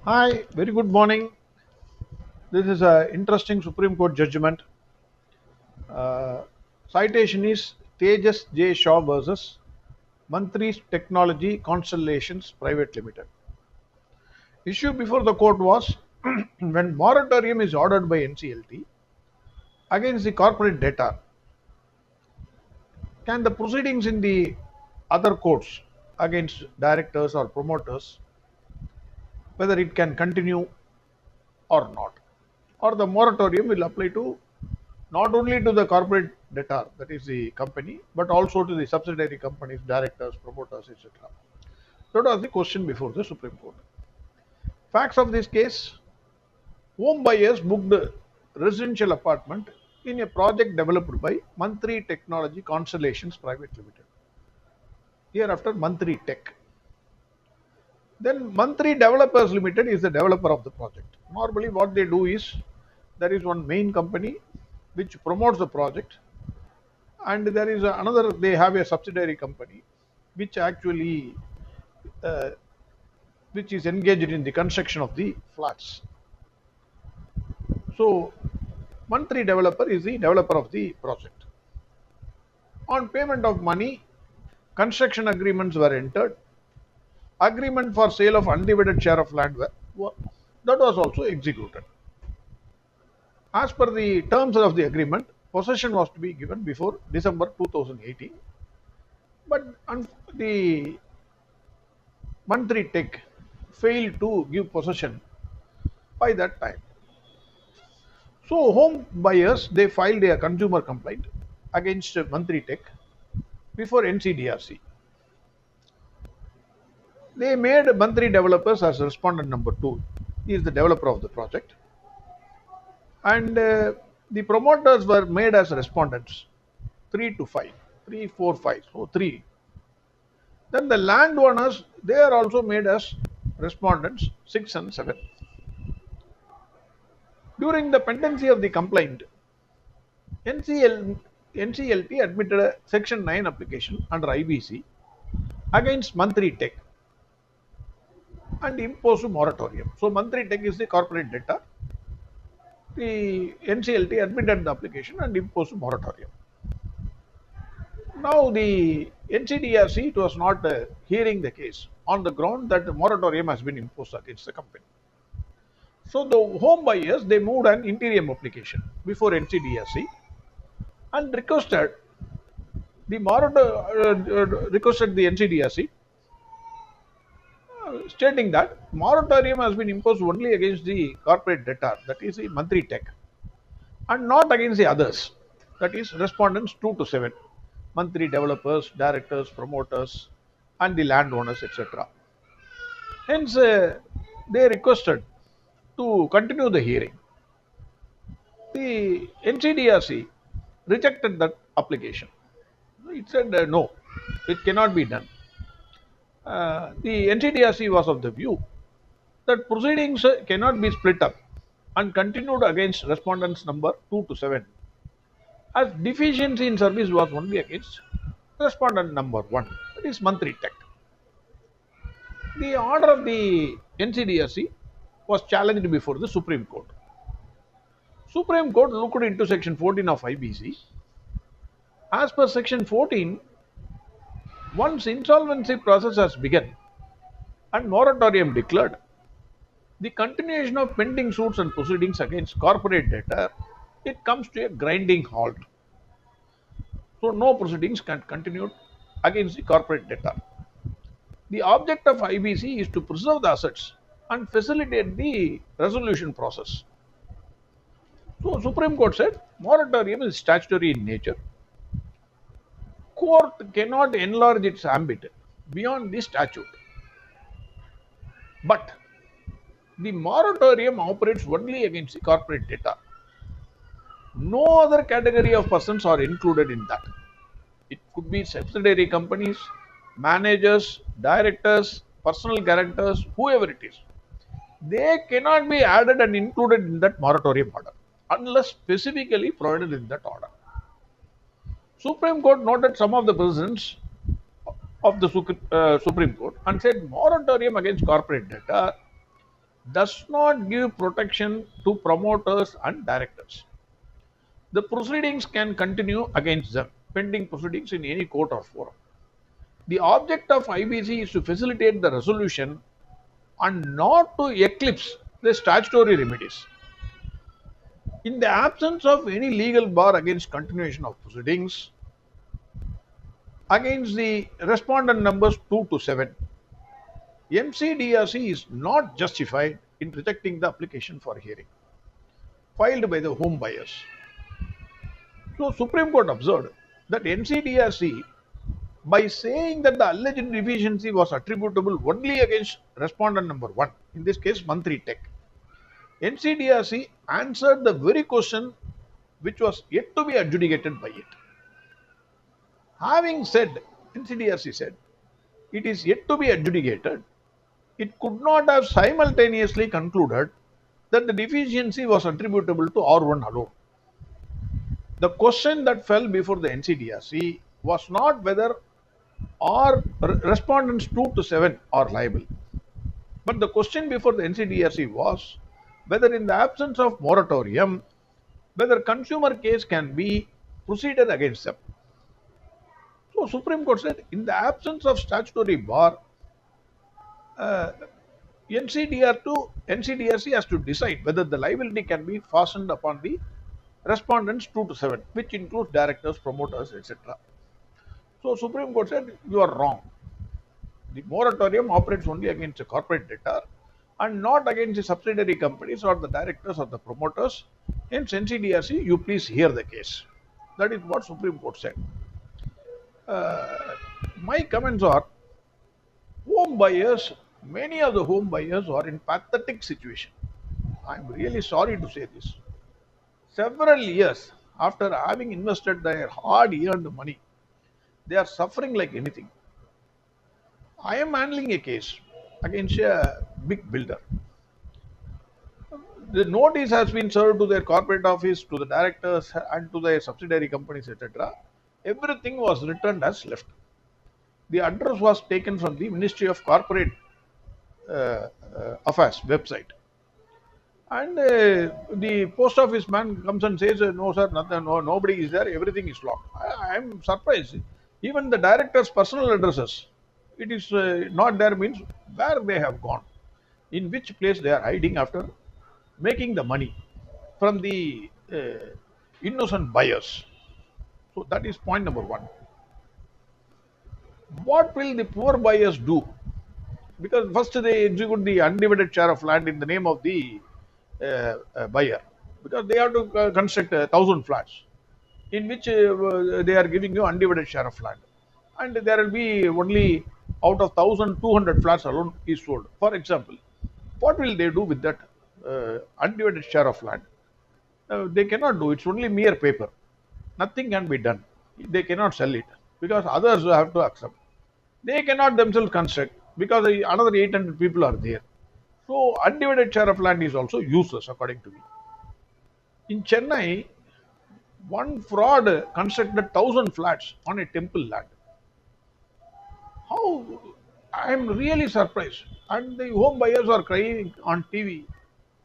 Hi, very good morning. This is an interesting Supreme Court judgment. Uh, Citation is Tejas J. Shaw versus Mantris Technology Constellations Private Limited. Issue before the court was when moratorium is ordered by NCLT against the corporate debtor, can the proceedings in the other courts against directors or promoters, whether it can continue or not, or the moratorium will apply to not only to the corporate debtor, that is the company, but also to the subsidiary companies, directors, promoters, etc. That was the question before the Supreme Court. Facts of this case: home buyers booked a residential apartment in a project developed by Mantri Technology Constellations Private Limited. Hereafter, Mantri Tech. Then Mantri Developers Limited is the developer of the project. Normally, what they do is there is one main company which promotes the project, and there is another, they have a subsidiary company which actually uh, which is engaged in the construction of the flats. So monthly developer is the developer of the project. On payment of money, construction agreements were entered. Agreement for sale of undivided share of land that was also executed. As per the terms of the agreement, possession was to be given before December 2018, but the Mantri Tech failed to give possession by that time. So home buyers, they filed a consumer complaint against Mantri Tech before NCDRC. They made Mantri developers as respondent number 2. He is the developer of the project, and the promoters were made as respondents 3 to 5, 3, 4, 5. So 3. Then the landowners, they are also made as respondents 6 and 7. During the pendency of the complaint, NCLT admitted a Section 9 application under IBC against Mantri Tech and imposed a moratorium. So Mantri Tech is the corporate debtor. The NCLT admitted the application and imposed a moratorium. Now the NCDRC, it was not hearing the case on the ground that the moratorium has been imposed against the company. So the home buyers, they moved an interim application before NCDRC and requested the NCDRC, stating that moratorium has been imposed only against the corporate debtor, that is the Mantri Tech, and not against the others, that is respondents 2 to 7, Mantri developers, directors, promoters, and the landowners, etc. Hence, they requested to continue the hearing. The NCDRC rejected that application. It said no, it cannot be done. The NCDRC was of the view that proceedings cannot be split up and continued against respondents number 2 to 7, as deficiency in service was only against respondent number 1, that is Mantri Tech. The order of the NCDRC was challenged before the Supreme Court. Supreme Court looked into Section 14 of IBC. As per Section 14, once insolvency process has begun and moratorium declared, the continuation of pending suits and proceedings against corporate debtor, it comes to a grinding halt. So no proceedings can continue against the corporate debtor. The object of IBC is to preserve the assets and facilitate the resolution process. So Supreme Court said moratorium is statutory in nature. Court cannot enlarge its ambit beyond the statute. But the moratorium operates only against the corporate debtor. No other category of persons are included in that. It could be subsidiary companies, managers, directors, personal guarantors, whoever it is. They cannot be added and included in that moratorium order unless specifically provided in that order. Supreme Court noted some of the precedents of the Supreme Court and said moratorium against corporate debtor does not give protection to promoters and directors. The proceedings can continue against them, pending proceedings in any court or forum. The object of IBC is to facilitate the resolution and not to eclipse the statutory remedies. In the absence of any legal bar against continuation of proceedings against the respondent numbers 2 to 7, MCDRC is not justified in rejecting the application for hearing filed by the home buyers. So, Supreme Court observed that MCDRC, by saying that the alleged deficiency was attributable only against respondent number 1, in this case Mantri Tech, NCDRC answered the very question which was yet to be adjudicated by it. Having said, NCDRC said, it is yet to be adjudicated, it could not have simultaneously concluded that the deficiency was attributable to R1 alone. The question that fell before the NCDRC was not whether our respondents 2 to 7 are liable, but the question before the NCDRC was whether in the absence of moratorium, whether consumer case can be proceeded against them. So Supreme Court said in the absence of statutory bar, NCDRC has to decide whether the liability can be fastened upon the respondents 2 to 7, which includes directors, promoters, etc. So Supreme Court said you are wrong. The moratorium operates only against a corporate debtor and not against the subsidiary companies or the directors or the promoters. Hence NCDRC, you please hear the case. That is what Supreme Court said. My comments are, home buyers, many of the home buyers are in pathetic situation. I am really sorry to say this. Several years after having invested their hard earned money, they are suffering like anything. I am handling a case against a big builder. The notice has been served to their corporate office, to the directors, and to their subsidiary companies, etc. Everything was returned as left. The address was taken from the Ministry of Corporate Affairs website. And the post office man comes and says, no, sir, nothing, no, nobody is there, everything is locked. I am surprised. Even the director's personal addresses, it is not there, means where they have gone, in which place they are hiding after making the money from the innocent buyers. So that is point number 1. What will the poor buyers do? Because first they execute the undivided share of land in the name of the buyer, because they have to construct 1,000 flats in which they are giving you undivided share of land, and there will be only out of 1,200 flats alone is sold. For example, what will they do with that undivided share of land? They cannot do. It's only mere paper. Nothing can be done. They cannot sell it because others have to accept. They cannot themselves construct because another 800 people are there. So undivided share of land is also useless according to me. In Chennai, one fraud constructed 1,000 flats on a temple land. How? I am really surprised. And the home buyers are crying on TV.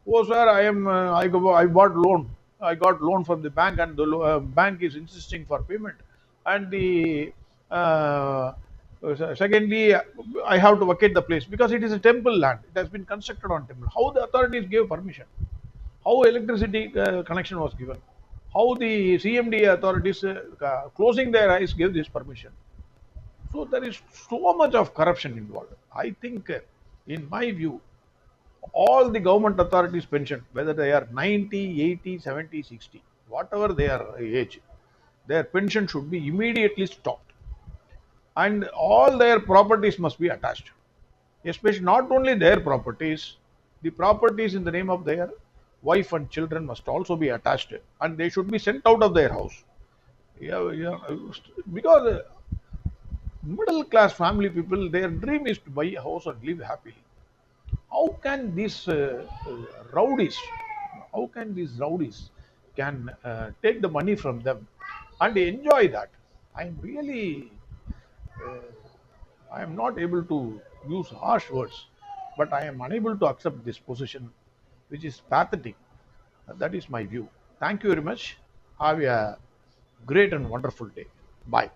Oh, sir, I bought loan. I got loan from the bank, and the bank is insisting for payment. And the secondly, I have to vacate the place because it is a temple land. It has been constructed on temple. How the authorities gave permission? How electricity connection was given? How the CMD authorities closing their eyes gave this permission? So there is so much of corruption involved. I think, in my view, all the government authorities pension, whether they are 90, 80, 70, 60, whatever their age, their pension should be immediately stopped. And all their properties must be attached. Especially not only their properties, the properties in the name of their wife and children must also be attached, and they should be sent out of their house. Yeah, because middle class family people, their dream is to buy a house and live happily. How can these rowdies, how can these rowdies can take the money from them and enjoy that? I am really, I am not able to use harsh words. but I am unable to accept this position, which is pathetic. That is my view. Thank you very much. Have a great and wonderful day. Bye.